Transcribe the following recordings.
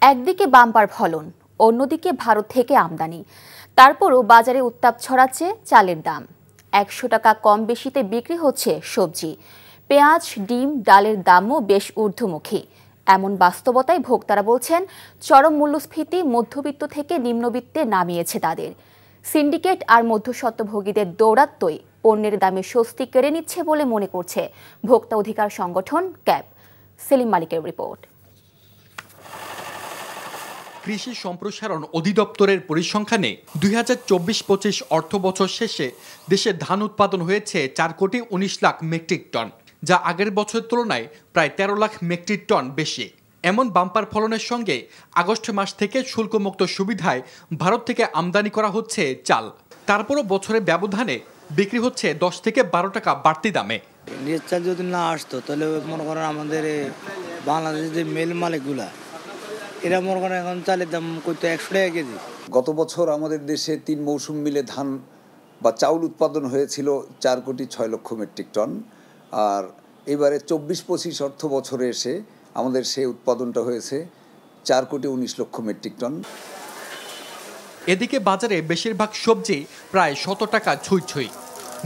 একদিকে বাম্পার ফলন, অন্যদিকে ভারত থেকে আমদানি, তারপরও বাজারে উত্তাপ ছড়াচ্ছে চালের দাম। ১০০ টাকা কম বেশিতে বিক্রি হচ্ছে সবজি, পেঁয়াজ, ডিম, ডালের দামও বেশ ঊর্ধ্বমুখী। এমন বাস্তবতায় ভোক্তারা বলছেন চরম মূল্যস্ফীতি মধ্যবিত্ত থেকে নিম্নবিত্তে নামিয়েছে তাদের। সিন্ডিকেট আর মধ্যস্বত্বভোগীদের দৌরাত্ম্যই পণ্যের দামে স্বস্তি কেড়ে নিচ্ছে বলে মনে করছে ভোক্তা অধিকার সংগঠন ক্যাব। সেলিম মালিকের রিপোর্ট। কৃষি সম্প্রসারণ অধিদপ্তরের পরিসংখ্যানে ২০২৪-২৫ অর্থবছর শেষে দেশে ধান উৎপাদন হয়েছে ৪,১৯,০০,০০০ মেট্রিক টন, যা আগের বছরের তুলনায় প্রায় ১৩ লাখ মেট্রিক টন বেশি। এমন বাম্পার ফলনের সঙ্গে আগস্ট মাস থেকে শুল্কমুক্ত সুবিধায় ভারত থেকে আমদানি করা হচ্ছে চাল। তারপরও বছরের ব্যবধানে বিক্রি হচ্ছে ১০ থেকে ১২ টাকা বাড়তি দামে। নিজের চাল যদি না আসতো তাহলে মনে করেন আমাদের বাংলাদেশের যে মেল মালিকগুলা এরা মনে করেন এখন চালের দাম কত ১০০ টাকা কেজি। গত বছর আমাদের দেশে ৩ মৌসুম মিলে ধান বা চাউল উৎপাদন হয়েছিল ৪,৬,০০,০০০ মেট্রিক টন, আর এবারে ২৪-২৫ অর্থ বছরে এসে আমাদের সেই উৎপাদনটা হয়েছে ৪,১৯,০০,০০০ মেট্রিক টন। এদিকে বাজারে বেশিরভাগ সবজি প্রায় ১০০ টাকা ছুঁই।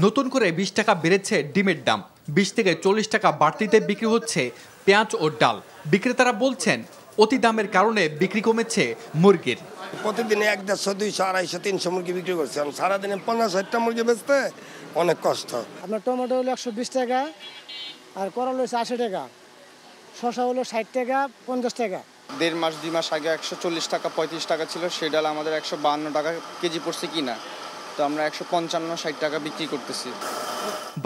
নতুন করে ২০ টাকা বেড়েছে ডিমের দাম, ২০ থেকে ৪০ টাকা বাড়তিতে বিক্রি হচ্ছে পেঁয়াজ ও ডাল। বিক্রেতারা বলছেন অতি দামের কারণে বিক্রি কমেছে মুরগির। প্রতিদিনে ১৫০, ২০০, ২৫০, ৩০০ মুরগি বিক্রি করছে, সারাদিনে ৫০-৬০টা মুরগি বেচতে অনেক কষ্ট। আপনার টমেটো হলো ১২০ টাকা, আর করলা হচ্ছে ৮০ টাকা, শসা হলো ৬০ টাকা, ৫০ টাকা। ১.৫ মাস ২ মাস আগে ১৪০ টাকা ৩৫ টাকা ছিল, সেই ডাল আমাদের ১৫২ টাকা কেজি পড়ছে কিনা, তো আমরা ১৫৫-৬০ টাকা বিক্রি করতেছি।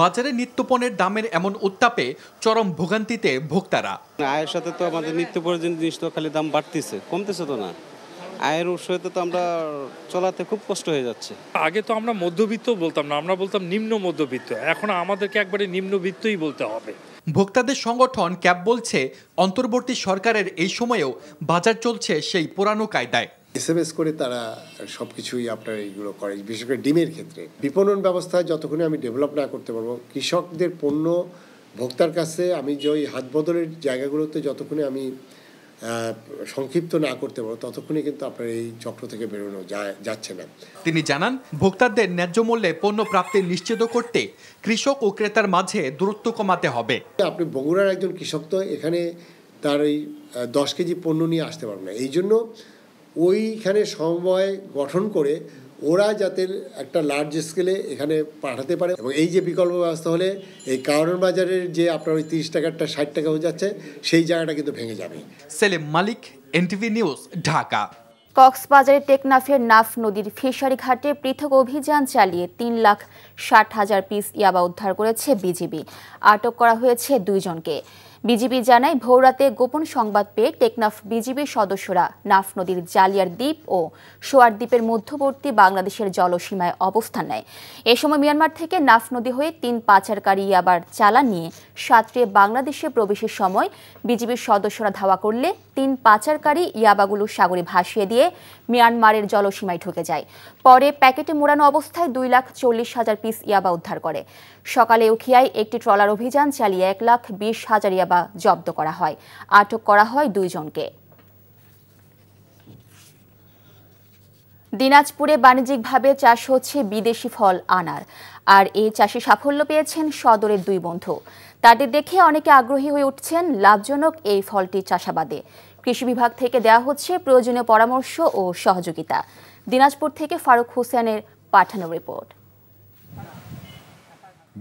বাজারে নিত্যপণ্যের দামের এমন উত্তাপে চরম ভোগান্তিতে ভোক্তারা। আয়ের সাথে তো আমাদের নিত্য প্রয়োজনীয় জিনিস তো খালি দাম বাড়তেছে, কমতেছে তো না। আয়ের উৎসতে তো আমরা চলাতে খুব কষ্ট হয়ে যাচ্ছে। আগে তো আমরা মধ্যবিত্ত বলতাম না, আমরা বলতাম নিম্ন মধ্যবিত্ত। এখন আমাদেরকে একবারে নিম্নবিত্তই বলতে হবে। ভোক্তাদের সংগঠন ক্যাব বলছে অন্তর্বর্তী সরকারের এই সময়েও বাজার চলছে সেই পুরানো কায়দায়। এসএমএস করে তারা সবকিছুই আপনার এইগুলো করে, বিশেষ করে ডিমের ক্ষেত্রে। বিপণন ব্যবস্থা যতক্ষণে আমি ডেভেলপ না করতে পারবো, কৃষকদের পণ্য ভোক্তার কাছে আমি যে ওই হাত বদলের জায়গাগুলোতে যতক্ষণে আমি সংক্ষিপ্ত না করতে পারবো, ততক্ষণে কিন্তু আপনার এই চক্র থেকে বেরোনো যাচ্ছে না। তিনি জানান ভোক্তাদের ন্যায্য মূল্যে পণ্য প্রাপ্তি নিশ্চিত করতে কৃষক ও ক্রেতার মাঝে দূরত্ব কমাতে হবে। আপনি বগুড়ার একজন কৃষক তো এখানে তার এই 10 কেজি পণ্য নিয়ে আসতে পারবে না, এই জন্য ওইখানে সমবায় গঠন করে ওরা যাতে একটা লার্জ স্কেলে এখানে পাঠাতে পারে। এবং এই যে বিকল্প ব্যবস্থা হলে এই কারণ বাজারের যে আপনার ওই 30 টাকাটা 60 টাকা হয়ে যাচ্ছে, সেই জায়গাটা কিন্তু ভেঙে যাবে। সেলিম মালিক, এনটিভি নিউজ, ঢাকা। কক্সবাজারের টেকনাফের নাফ নদীর ফিশারি ঘাটে পৃথক অভিযান চালিয়ে 3,60,000 পিস ইয়াবা উদ্ধার করেছে বিজিবি। আটক করা হয়েছে 2 জনকে। বিজিবি জানায় ভোররাতে গোপন সংবাদ পেয়ে টেকনাফ বিজিবির সদস্যরা নাফ নদীর জালিয়ার দ্বীপ ও সোয়ার দ্বীপের মধ্যবর্তী বাংলাদেশের জলসীমায় অবস্থান নেয়। এ সময় মিয়ানমার থেকে নাফ নদী হয়ে 3 পাচারকারী ইয়াবার চালান নিয়ে সাঁতরে বাংলাদেশে প্রবেশের সময় বিজিবির সদস্যরা ধাওয়া করলে 3 পাচারকারী ইয়াবাগুলো সাগরে ভাসিয়ে দিয়ে মিয়ানমারের জলসীমায় ঢুকে যায়। পরে প্যাকেটে মোড়ানো অবস্থায় 2,40,000 পিস ইয়াবা উদ্ধার করে। সকালে উখিয়ায় একটি ট্রলার অভিযান চালিয়ে 1,20,000 ইয়াবা জব্দ করা হয়। আটক করা হয় 2 জনকে। দিনাজপুরে বাণিজ্যিকভাবে চাষ হচ্ছে বিদেশি ফল আনার, আর এই চাষে সাফল্য পেয়েছেন সদরের 2 বন্ধু। তাদের দেখে অনেকে আগ্রহী হয়ে উঠছেন লাভজনক এই ফলটি চাষাবাদে। কৃষি বিভাগ থেকে দেওয়া হচ্ছে প্রয়োজনীয় পরামর্শ ও সহযোগিতা। দিনাজপুর থেকে ফারুক হোসেনের পাঠানো রিপোর্ট।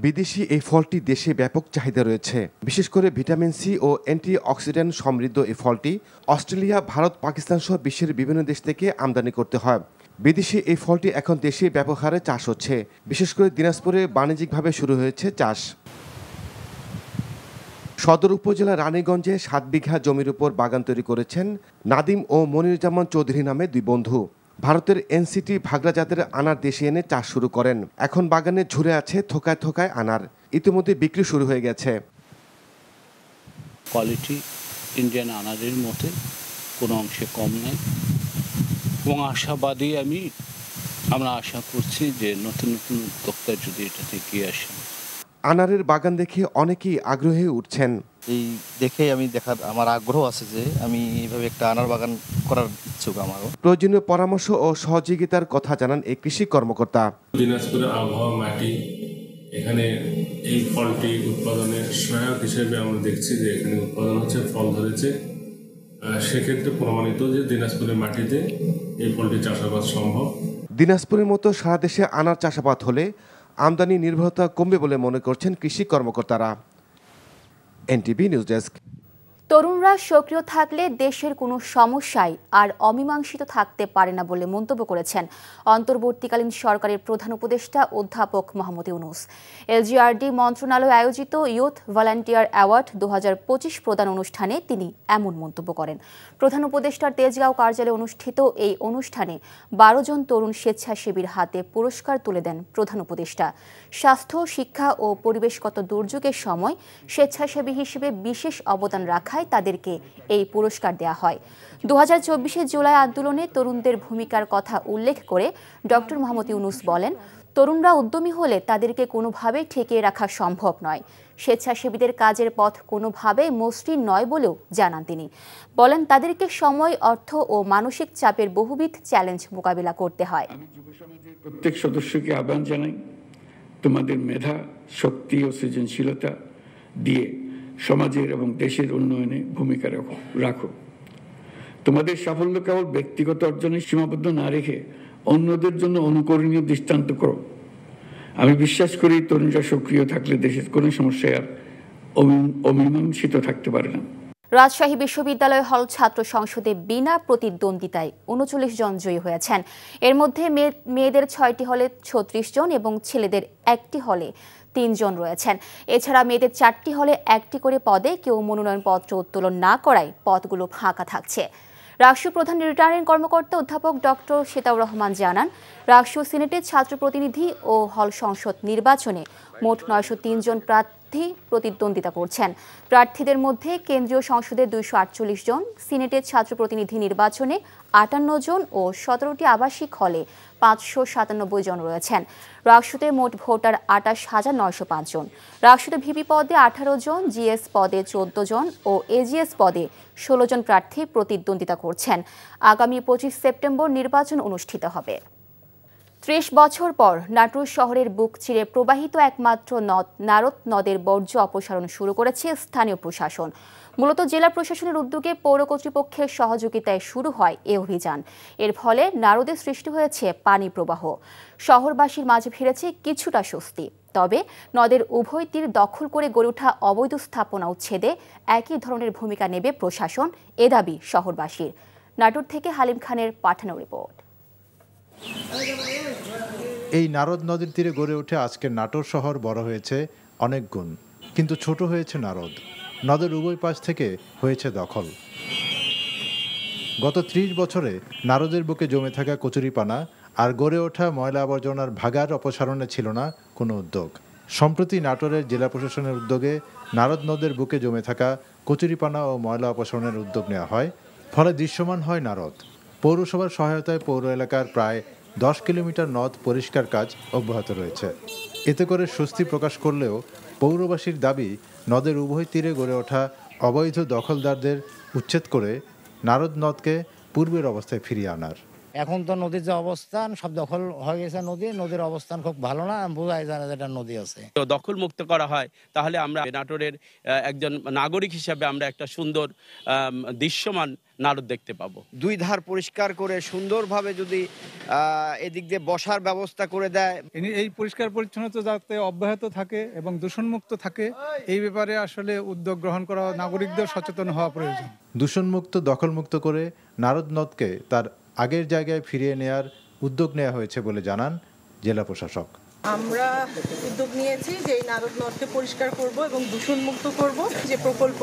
বিদেশি এই ফলটি দেশে ব্যাপক চাহিদা রয়েছে। বিশেষ করে ভিটামিন সি ও অ্যান্টিঅক্সিডেন্ট সমৃদ্ধ এই ফলটি অস্ট্রেলিয়া, ভারত, পাকিস্তান সহ বিশ্বের বিভিন্ন দেশ থেকে আমদানি করতে হয়। বিদেশি এই ফলটি এখন দেশে ব্যাপক হারে চাষ হচ্ছে। বিশেষ করে দিনাজপুরে বাণিজ্যিকভাবে শুরু হয়েছে চাষ। সদর উপজেলা রানীগঞ্জে 7 বিঘা জমির উপর বাগান তৈরি করেছেন নাদিম ও মনিরুজ্জামান চৌধুরী নামে 2 বন্ধু। ভারতের এনসিটি ভাগরা জাতের আনার দেশে এনে চাষ শুরু করেন। এখন বাগানে ঝুরে আছে থোকায় থোকায় আনার। ইতিমধ্যে বিক্রি শুরু হয়ে গেছে। কোয়ালিটি ইন্ডিয়ান আনারের মতে কোনো অংশে কম নেই এবং আশাবাদী আমরা আশা করছি যে নতুন নতুন উদ্যোক্তা যদি এটাতে এগিয়ে আসেন। আনারের বাগান দেখে অনেকেই আগ্রহী উঠছেন। এই দেখেই আমি আমার আগ্রহ আছে যে আমি এইভাবে একটা আনার বাগান করার ইচ্ছুক আমারও। প্রয়োজনীয় পরামর্শ ও সহযোগিতার কথা জানান এই কৃষি কর্মকর্তা। দিনাজপুরের আবহাওয়া, মাটি, এখানে এই ফলটি উৎপাদনের সহায়ক হিসেবে আমরা দেখছি যে এখানে উৎপাদন হচ্ছে, ফল ধরেছে। সেক্ষেত্রে প্রমাণিত যে দিনাজপুরের মাটিতে এই ফলটি চাষাবাদ সম্ভব। দিনাজপুরের মতো সারা দেশে আনার চাষাবাদ হলে আমদানি নির্ভরতা কমবে বলে মনে করছেন কৃষি কর্মকর্তারা। NTV news desk. তরুণরা সক্রিয় থাকলে দেশের কোনো সমস্যাই আর অমীমাংসিত থাকতে পারে না বলে মন্তব্য করেছেন অন্তর্বর্তীকালীন সরকারের প্রধান উপদেষ্টা অধ্যাপক মোহাম্মদ ইউনূস। এলজিআরডি মন্ত্রণালয় আয়োজিত ইয়ুথ ভলান্টিয়ার অ্যাওয়ার্ড 2025 প্রদান অনুষ্ঠানে তিনি এমন মন্তব্য করেন। প্রধান উপদেষ্টার তেজগাঁও কার্যালয়ে অনুষ্ঠিত এই অনুষ্ঠানে 12 জন তরুণ স্বেচ্ছাসেবীর হাতে পুরস্কার তুলে দেন প্রধান উপদেষ্টা। স্বাস্থ্য, শিক্ষা ও পরিবেশগত দুর্যোগের সময় স্বেচ্ছাসেবী হিসেবে বিশেষ অবদান রাখা তাদেরকে এই পুরস্কার দেওয়া হয়। 2024 জুলাই আন্দোলনে তরুণদের ভূমিকার কথা উল্লেখ করে ডক্টর মোহাম্মদ ইউনূস বলেন, তরুণরা উদ্যমী হলে তাদেরকে কোনোভাবেই ঠেকিয়ে রাখা সম্ভব নয়। স্বেচ্ছাসেবীদের কাজের পথ কোনোভাবেই মসৃণ নয় বলেও জানান তিনি। বলেন, তাদেরকে সময়, অর্থ ও মানসিক চাপের বহুবিধ চ্যালেঞ্জ মোকাবিলা করতে হয়। আমি যুব সমাজের প্রত্যেক সদস্যকে আহ্বান জানাই, তোমাদের মেধা, শক্তি ও সৃজনশীলতা দিয়ে সমাজের এবং দেশের উন্নয়নে ভূমিকা রাখো। তোমাদের সাফল্য কেবল ব্যক্তিগত অর্জনে সীমাবদ্ধ না রেখে অন্যদের জন্য অনুকরণীয় দৃষ্টান্ত করো। আমি বিশ্বাস করি তরুণরা সক্রিয় থাকলে দেশের কোনো সমস্যায় আর অমীমাংসিত থাকতে পারে না। রাজশাহী বিশ্ববিদ্যালয় হল ছাত্র সংসদে বিনা প্রতিদ্বন্দ্বিতায় 39 জন জয়ী হয়েছেন। এর মধ্যে মেয়েদের 6টি হলে 36 জন এবং ছেলেদের 1টি হলে 3 জন রয়েছেন। এছাড়া মেয়েদের 4টি হলে 1টি করে পদে কেউ মনোনয়নপত্র উত্তোলন না করায় পদগুলো ফাঁকা থাকছে। রাষ্ট্র প্রধান রিটার্নিং কর্মকর্তা অধ্যাপক ডক্টর সেতাউর রহমান জানান, রাষ্ট্র সিনেটের ছাত্র প্রতিনিধি ও হল সংসদ নির্বাচনে মোট 903 জন প্রার্থী প্রতিদ্বন্দ্বিতা করছেন। প্রার্থীদের মধ্যে কেন্দ্রীয় সংসদে 248 জন, সিনেটের ছাত্র প্রতিনিধি নির্বাচনে 58 জন ও 17টি আবাসিক হলে 597 জন রয়েছেন। রাষ্ট্রতে মোট ভোটার 28,905 জন। রাষ্ট্রতে ভিপি পদে 18 জন, জিএস পদে 14 জন ও এজিএস পদে 16 জন প্রার্থী প্রতিদ্বন্দ্বিতা করছেন। আগামী 25 সেপ্টেম্বর নির্বাচন অনুষ্ঠিত হবে। 30 বছর পর নাটোর শহরের বুক চিরে প্রবাহিত একমাত্র নদ নারদ নদের বর্জ্য অপসারণ শুরু করেছে স্থানীয় প্রশাসন। মূলত জেলা প্রশাসনের উদ্যোগে পৌর কর্তৃপক্ষের সহযোগিতায় শুরু হয় এ অভিযান। এর ফলে নারদে সৃষ্টি হয়েছে পানি প্রবাহ। শহরবাসীর মাঝে ফিরেছে কিছুটা স্বস্তি। তবে নদের উভয় তীর দখল করে গড়ে ওঠা অবৈধ স্থাপনা উচ্ছেদে একই ধরনের ভূমিকা নেবে প্রশাসন, এ দাবি শহরবাসীর। নাটোর থেকে হালিম খানের পাঠানো রিপোর্ট। এই নারদ নদীর তীরে গড়ে উঠে আজকের নাটোর শহর বড় হয়েছে অনেক গুণ, কিন্তু ছোট হয়েছে নারদ। নদের উভয় পাশ থেকে হয়েছে দখল। গত 30 বছরে নারদের বুকে জমে থাকা কচুরিপানা আর গড়ে ওঠা ময়লা আবর্জনার ভাগার অপসারণে ছিল না কোনো উদ্যোগ। সম্প্রতি নাটোরের জেলা প্রশাসনের উদ্যোগে নারদ নদের বুকে জমে থাকা কচুরিপানা ও ময়লা অপসারণের উদ্যোগ নেওয়া হয়। ফলে দৃশ্যমান হয় নারদ। পৌরসভার সহায়তায় পৌর এলাকার প্রায় 10 কিলোমিটার নদ পরিষ্কার কাজ অব্যাহত রয়েছে। এতে করে স্বস্তি প্রকাশ করলেও পৌরবাসীর দাবি, নদের উভয় তীরে গড়ে ওঠা অবৈধ দখলদারদের উচ্ছেদ করে নারদ নদকে পূর্বের অবস্থায় ফিরিয়ে আনার। এখন তো নদীর যে অবস্থান, সব দখল হয়ে গেছে। নদীর অবস্থান খুব ভালো না, বোঝাই যায় না যেটা নদী আছে। তো দখল মুক্ত করা হয়, তাহলে আমরা নাটোরের একজন নাগরিক হিসেবে আমরা একটা সুন্দর দৃশ্যমান নারদ দেখতে পাবো। দুই ধার পরিষ্কার করে সুন্দরভাবে যদি এদিক দিয়ে বসার ব্যবস্থা করে দেয়, এই পরিষ্কার পরিচ্ছন্নতা যাতে অব্যাহত থাকে এবং দূষণমুক্ত থাকে, এই ব্যাপারে আসলে উদ্যোগ গ্রহণ করা, নাগরিকদের সচেতন হওয়া প্রয়োজন। দূষণমুক্ত, দখলমুক্ত করে নারদ নদকে তার আগের জায়গায় ফিরিয়ে নেয়ার উদ্যোগ নেওয়া হয়েছে বলে জানান জেলা প্রশাসক। আমরা উদ্যোগ নিয়েছি যে এই নারদ নদকে পরিষ্কার করব এবং দূষণমুক্ত করব। যে প্রকল্প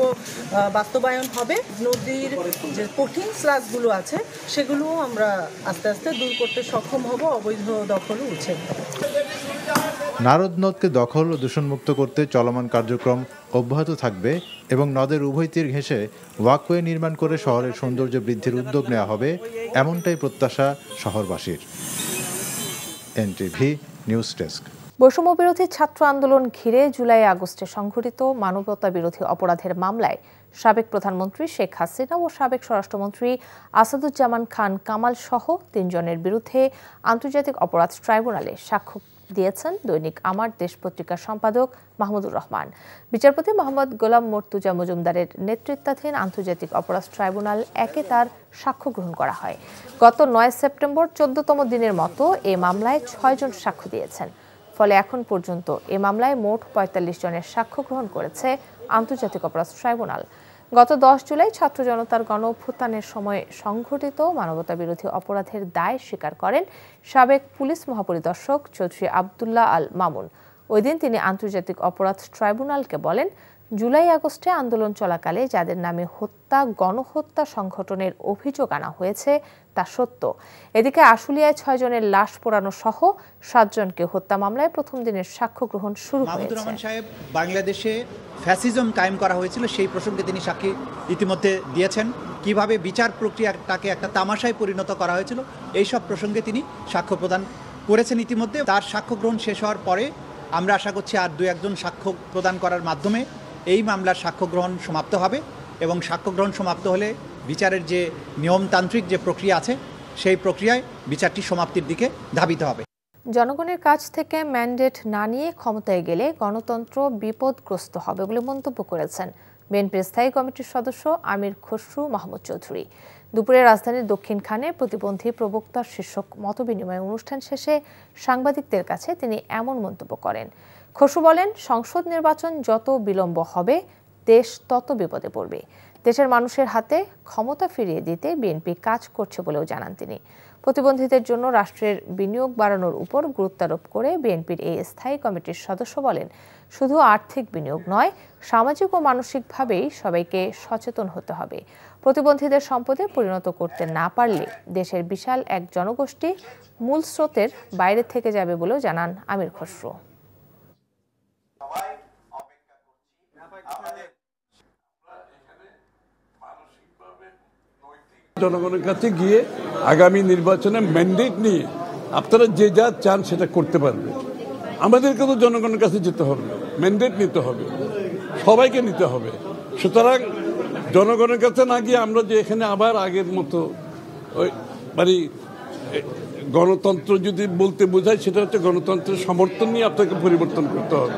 বাস্তবায়ন হবে, নদীর যে কঠিন স্লাসগুলো আছে সেগুলো আমরা আস্তে আস্তে দূর করতে সক্ষম হব, অবৈধ দখল উচ্ছেদ। নারদ নদকে দখল ও দূষণমুক্ত করতে চলমান কার্যক্রম অব্যাহত থাকবে এবং নদের উভয় তীর ঘেঁষে ওয়াকওয়ে নির্মাণ করে শহরের সৌন্দর্য বৃদ্ধির উদ্যোগ নেওয়া হবে, এমনটাই প্রত্যাশা শহরবাসীর। NTV news desk. বৈষম্য বিরোধী ছাত্র আন্দোলন ঘিরে জুলাই আগস্টে সংঘটিত মানবতা বিরোধী অপরাধের মামলায় সাবেক প্রধানমন্ত্রী শেখ হাসিনা ও সাবেক স্বরাষ্ট্রমন্ত্রী আসাদুজ্জামান খান কামাল সহ ৩ জনের বিরুদ্ধে আন্তর্জাতিক অপরাধ ট্রাইব্যুনালে সাক্ষ্য দিয়েছেন দৈনিক আমার দেশ পত্রিকার সম্পাদক মাহমুদুর রহমান। বিচারপতি মোহাম্মদ গোলাম মর্তুজা মজুমদারের নেতৃত্বাধীন আন্তর্জাতিক অপরাধ ট্রাইব্যুনাল ১-এ তার সাক্ষ্য গ্রহণ করা হয়। গত ৯ সেপ্টেম্বর ১৪তম দিনের মতো এ মামলায় ৬ জন সাক্ষ্য দিয়েছেন। ফলে এখন পর্যন্ত এ মামলায় মোট ৪৫ জনের সাক্ষ্য গ্রহণ করেছে আন্তর্জাতিক অপরাধ ট্রাইব্যুনাল। গত ১০ জুলাই ছাত্র জনতার গণ অভ্যুত্থানের সময় সংঘটিত মানবতা বিরোধী অপরাধের দায় স্বীকার করেন সাবেক পুলিশ মহাপরিদর্শক চৌধুরী আবদুল্লাহ আল মামুন। ওই দিন তিনি আন্তর্জাতিক অপরাধ ট্রাইব্যুনালকে বলেন, জুলাই আগস্টে আন্দোলন চলাকালে যাদের নামে হত্যা গণহত্যা সংগঠনের অভিযোগ আনা হয়েছে তা সত্য। এদিকে আশুলিয়ায় ৬ জনের লাশ পোড়ানো সহ ৭ জনকে হত্যা মামলায় প্রথম দিনের সাক্ষ্য গ্রহণ শুরু হয়েছে। মাহমুদুর রহমান সাহেব বাংলাদেশে ফ্যাসিজম কায়েম করা হয়েছিল সেই প্রসঙ্গে তিনি সাক্ষী ইতিমধ্যে দিয়েছেন। কিভাবে বিচার প্রক্রিয়াটাকে একটা তামাশায় পরিণত করা হয়েছিল এই সব প্রসঙ্গে তিনি সাক্ষ্য প্রদান করেছেন ইতিমধ্যে। তার সাক্ষ্য গ্রহণ শেষ হওয়ার পরে আমরা আশা করছি আর ২-১ জন সাক্ষ্য প্রদান করার মাধ্যমে এই মামলার সাক্ষ্য গ্রহণ সমাপ্ত হবে এবং সাক্ষ্য গ্রহণ সমাপ্ত হলে বিচারের যে নিয়মতান্ত্রিক যে প্রক্রিয়া আছে সেই প্রক্রিয়ায় বিচারটি সমাপ্তির দিকে ধাবিত হবে। জনগণের কাছ থেকে ম্যান্ডেট না নিয়ে ক্ষমতায় গেলে গণতন্ত্র বিপদগ্রস্ত হবে বলে মন্তব্য করেছেন বিএনপির স্থায়ী কমিটির সদস্য আমির খসরু মাহমুদ চৌধুরী। দুপুরে রাজধানীর দক্ষিণখানে প্রতিবন্ধী প্রবক্তার শীর্ষক মতবিনিময় অনুষ্ঠান শেষে সাংবাদিকদের কাছে তিনি এমন মন্তব্য করেন। খসরু বলেন, সংসদ নির্বাচন যত বিলম্ব হবে দেশ তত বিপদে পড়বে। দেশের মানুষের হাতে ক্ষমতা ফিরিয়ে দিতে বিএনপি কাজ করছে বলেও জানান তিনি। প্রতিবন্ধীদের জন্য রাষ্ট্রের বিনিয়োগ বাড়ানোর উপর গুরুত্বারোপ করে বিএনপির এই স্থায়ী কমিটির সদস্য বলেন, শুধু আর্থিক বিনিয়োগ নয়, সামাজিক ও মানসিকভাবেই সবাইকে সচেতন হতে হবে। প্রতিবন্ধীদের সম্পদে পরিণত করতে না পারলে দেশের বিশাল এক জনগোষ্ঠী মূল স্রোতের বাইরে থেকে যাবে বলেও জানান আমির খসরু। জনগণের কাছে গিয়ে আগামী নির্বাচনে ম্যান্ডেট নিয়ে আপনারা যে যা চান সেটা করতে পারবে। আমাদেরকে তো জনগণের কাছে যেতে হবে, ম্যান্ডেট নিতে হবে, সবাইকে নিতে হবে। সুতরাং জনগণের কাছে না গিয়ে আমরা যে এখানে আবার আগের মতো ওই মানে গণতন্ত্র যদি বলতে বোঝায় সেটা হচ্ছে গণতন্ত্রের সমর্থন নিয়ে আপনাকে পরিবর্তন করতে হবে।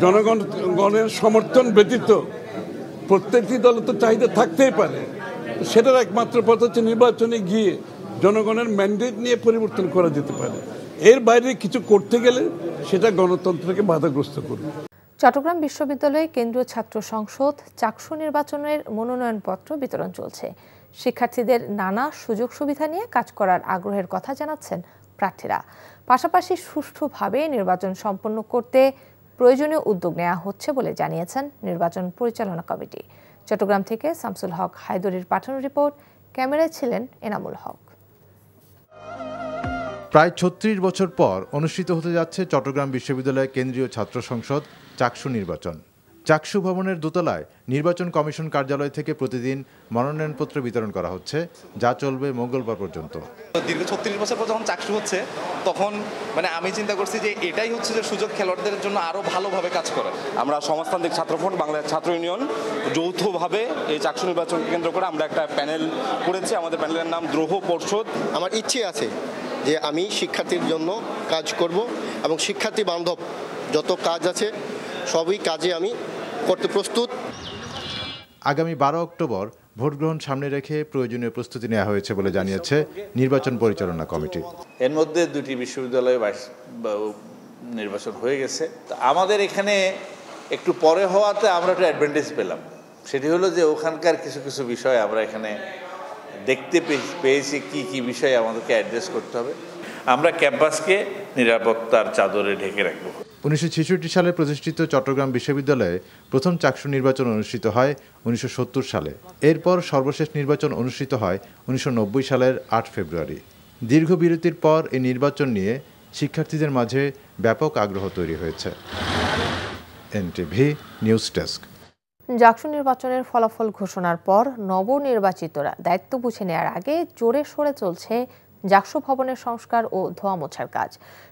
জনগণের সমর্থন ব্যতীত প্রত্যেকটি দলের তো চাহিদা থাকতেই পারে, সেটার একমাত্র পথ হচ্ছে নির্বাচনে গিয়ে জনগণের ম্যান্ডেট নিয়ে পরিবর্তন করা যেতে পারে। এর বাইরে কিছু করতে গেলে সেটা গণতন্ত্রকে বাধাগ্রস্ত করবে। চট্টগ্রাম বিশ্ববিদ্যালয়ে কেন্দ্রীয় ছাত্র সংসদ চাকসু নির্বাচনের মনোনয়নপত্র বিতরণ চলছে। শিক্ষার্থীদের নানা সুযোগ সুবিধা নিয়ে কাজ করার আগ্রহের কথা জানাচ্ছেন প্রার্থীরা। পাশাপাশি সুষ্ঠুভাবে নির্বাচন সম্পন্ন করতে প্রয়োজনীয় উদ্যোগ নেওয়া হচ্ছে বলে জানিয়েছেন নির্বাচন পরিচালনা কমিটি। চট্টগ্রাম থেকে শামসুল হক হায়দরির পাঠানো রিপোর্ট, ক্যামেরায় ছিলেন এনামুল হক। প্রায় ৩৬ বছর পর অনুষ্ঠিত হতে যাচ্ছে চট্টগ্রাম বিশ্ববিদ্যালয় কেন্দ্রীয় ছাত্র সংসদ চাকসু নির্বাচন। চাকসু ভবনের দোতলায় নির্বাচন কমিশন কার্যালয় থেকে প্রতিদিন মনোনয়নপত্র বিতরণ করা হচ্ছে, যা চলবে মঙ্গলবার পর্যন্ত। দীর্ঘ ৩৬ বছর পর যখন চাকসু হচ্ছে তখন আমি চিন্তা করছি যে এটাই হচ্ছে যে সুযোগ খেলোয়াড়দের জন্য আরো ভালোভাবে কাজ করে। আমরা সমাজতান্ত্রিক ছাত্রফ্রন্ট, বাংলাদেশ ছাত্র ইউনিয়ন যৌথভাবে এই চাকসু নির্বাচনকে কেন্দ্র করে আমরা একটা প্যানেল করেছি। আমাদের প্যানেলের নাম দ্রোহ পর্ষদ। আমার ইচ্ছে আছে যে আমি শিক্ষার্থীর জন্য কাজ করব এবং শিক্ষার্থী বান্ধব যত কাজ আছে সবই কাজে আমি করতে প্রস্তুত। আগামী ১২ অক্টোবর ভোট গ্রহণ সামনে রেখে প্রয়োজনীয় প্রস্তুতি নেওয়া হয়েছে বলে জানিয়েছে নির্বাচন পরিচালনা কমিটি। এর মধ্যে ২টি বিশ্ববিদ্যালয়ে নির্বাচন হয়ে গেছে। আমাদের এখানে একটু পরে হওয়াতে আমরা একটা অ্যাডভান্টেজ পেলাম, সেটি হলো যে ওখানকার কিছু কিছু বিষয় আমরা এখানে দেখতে পেয়েছি কি কি বিষয়ে আমাদেরকে অ্যাড্রেস করতে হবে। আমরা ক্যাম্পাসকে নিরাপত্তার চাদরে ঢেকে রাখবো। ১৯৬৬ সালে প্রতিষ্ঠিত চট্টগ্রাম বিশ্ববিদ্যালয়ে প্রথম চাকসু নির্বাচন অনুষ্ঠিত হয় ১৯৭০ সালে। এরপর সর্বশেষ নির্বাচন অনুষ্ঠিত হয় ১৯৯০ সালের ৮ ফেব্রুয়ারি। দীর্ঘ বিরতির পর এই নির্বাচন নিয়ে শিক্ষার্থীদের মাঝে ব্যাপক আগ্রহ তৈরি হয়েছে। NTV news desk. চাকসু নির্বাচনের ফলাফল ঘোষণার পর নবনির্বাচিতরা দায়িত্ব বুঝে নেওয়ার আগে জোরে সোরে চলছে জাকসু ভবনের সংস্কার ও ধোয়া মোছার কাজ।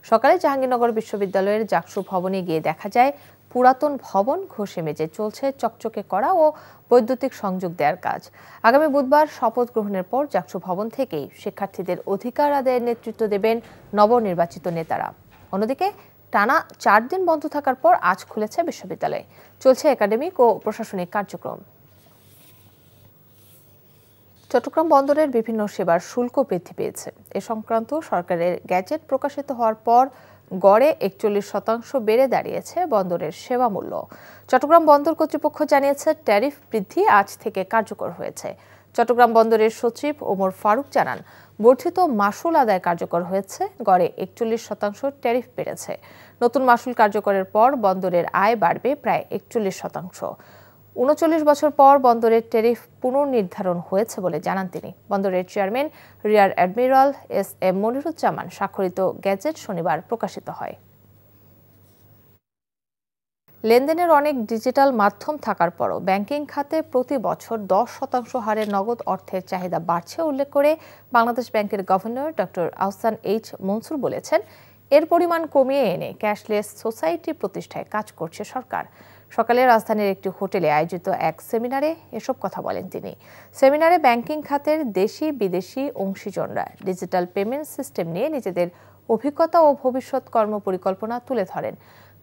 সকালে জাহাঙ্গীরনগর বিশ্ববিদ্যালয়ের জাকসু ভবনে গিয়ে দেখা যায় পুরাতন ভবন ঘষে মেজে চলছে চকচকে করা ও বৈদ্যুতিক সংযোগ দেওয়ার কাজ। আগামী বুধবার শপথ গ্রহণের পর জাকসু ভবন থেকেই শিক্ষার্থীদের অধিকার আদায়ের নেতৃত্ব দেবেন নবনির্বাচিত নেতারা। অন্যদিকে টানা 4 দিন বন্ধ থাকার পর আজ খুলেছে বিশ্ববিদ্যালয়। চলছে একাডেমিক ও প্রশাসনিক কার্যক্রম। চট্টগ্রাম বন্দরের বিভিন্ন সেবার শুল্ক বৃদ্ধি পেয়েছে। এ সংক্রান্ত সরকারের গ্যাজেট প্রকাশিত হওয়ার পর গড়ে 41% বেড়ে দাঁড়িয়েছে বন্দরের সেবা মূল্য। চট্টগ্রাম বন্দর কর্তৃপক্ষ জানিয়েছে ট্যারিফ বৃদ্ধি আজ থেকে কার্যকর হয়েছে। চট্টগ্রাম বন্দরের সচিব ওমর ফারুক জানান, বর্ধিত মাসুল আদায় কার্যকর হয়েছে, গড়ে 41% ট্যারিফ বেড়েছে। নতুন মাসুল কার্যকরের পর বন্দরের আয় বাড়বে প্রায় 41%। 39 বছর পর বন্দরের ট্যারিফ পুনর্নির্ধারণ হয়েছে বলে জানান তিনি। বন্দরের chairman rear admiral SM. Moniruzzaman স্বাক্ষরিত গ্যাজেট শনিবার প্রকাশিত হয়। লেনদেনের অনেক ডিজিটাল মাধ্যম থাকার পরও ব্যাংকিং খাতে প্রতি বছর 10% হারে নগদ অর্থের চাহিদা বাড়ছে উল্লেখ করে বাংলাদেশ ব্যাংকের governor doctor Ahsan H Mansur বলেছেন, এর পরিমাণ কমিয়ে এনে ক্যাশলেস সোসাইটি প্রতিষ্ঠায় কাজ করছে সরকার। সকালে রাজধানীর একটি হোটেলে আয়োজিত এক সেমিনারে এসব কথা বলেন তিনি। সেমিনারে ব্যাংকিং খাতের দেশি বিদেশি অংশীজনরা ডিজিটাল পেমেন্ট সিস্টেম নিয়ে নিজেদের অভিজ্ঞতা ও ভবিষ্যৎ কর্মপরিকল্পনা তুলে ধরেন।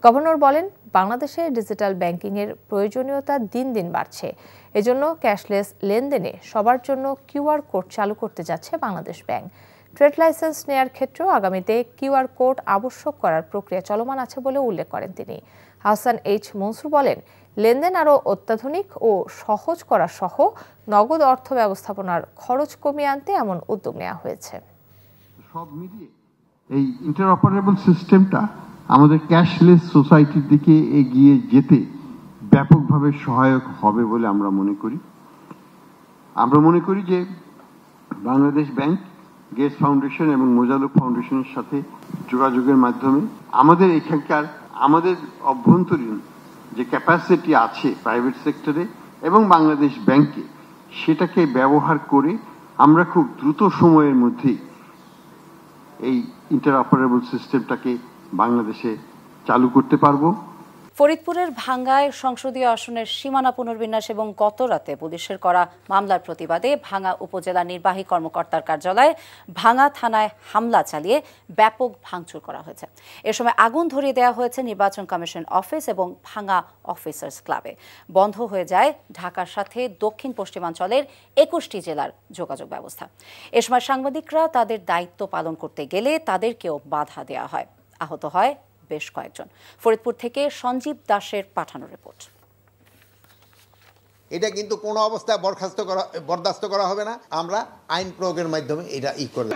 গভর্নর বলেন, বাংলাদেশে ডিজিটাল ব্যাংকিংয়ের প্রয়োজনীয়তা দিন দিন বাড়ছে। এজন্য ক্যাশলেস লেনদেনে সবার জন্য কিউআর কোড চালু করতে যাচ্ছে বাংলাদেশ ব্যাংক। ট্রেড লাইসেন্স নেয়ার ক্ষেত্রেও আগামীতে কিউআর কোড আবশ্যক করার প্রক্রিয়া চলমান আছে বলে উল্লেখ করেন তিনি। আহসান এইচ মনসুর বলেন, লেনদেন আরও অত্যাধুনিক ও সহজ করা সহ নগদ অর্থ ব্যবস্থাপনার খরচ কমিয়ে আনতে এমন উদ্যোগ নেওয়া হয়েছে। সব মিলিয়ে এই ইন্টারঅপারেবল সিস্টেমটা আমাদের ক্যাশলেস সোসাইটির দিকে এগিয়ে যেতে ব্যাপকভাবে সহায়ক হবে বলে আমরা মনে করি যে বাংলাদেশ ব্যাংক, গেটস ফাউন্ডেশন এবং মোজালুক ফাউন্ডেশনের সাথে যোগাযোগের মাধ্যমে আমাদের এখানকার আমাদের অভ্যন্তরীণ যে ক্যাপাসিটি আছে প্রাইভেট সেক্টরে এবং বাংলাদেশ ব্যাংকে, সেটাকে ব্যবহার করে আমরা খুব দ্রুত সময়ের মধ্যেই এই ইন্টারঅপারেবল সিস্টেমটাকে বাংলাদেশে চালু করতে পারবো। ফরিদপুরের ভাঙ্গায় সংসদীয় আসনের সীমানা পুনর্বিন্যাস এবং গতরাতে পুলিশের করা মামলার প্রতিবাদে ভাঙ্গা উপজেলা নির্বাহী কর্মকর্তার কার্যালয়ে ভাঙ্গা থানায় হামলা চালিয়ে ব্যাপক ভাঙচুর করা হয়েছে। এ সময় আগুন ধরিয়ে দেওয়া হয়েছে নির্বাচন কমিশন অফিস এবং ভাঙ্গা অফিসার্স ক্লাবে। বন্ধ হয়ে যায় ঢাকার সাথে দক্ষিণ পশ্চিমাঞ্চলের 21টি জেলার যোগাযোগ ব্যবস্থা। এ সময় সাংবাদিকরা তাদের দায়িত্ব পালন করতে গেলে তাদেরকেও বাধা দেওয়া হয়। আহত হয় বেশ কয়েকজন। ফরিদপুর থেকে সঞ্জীব দাসের পাঠানো রিপোর্ট। এটা কিন্তু কোনো অবস্থায় বরদাস্ত করা হবে না। আমরা আইন প্রয়োগের মাধ্যমে এটা করব।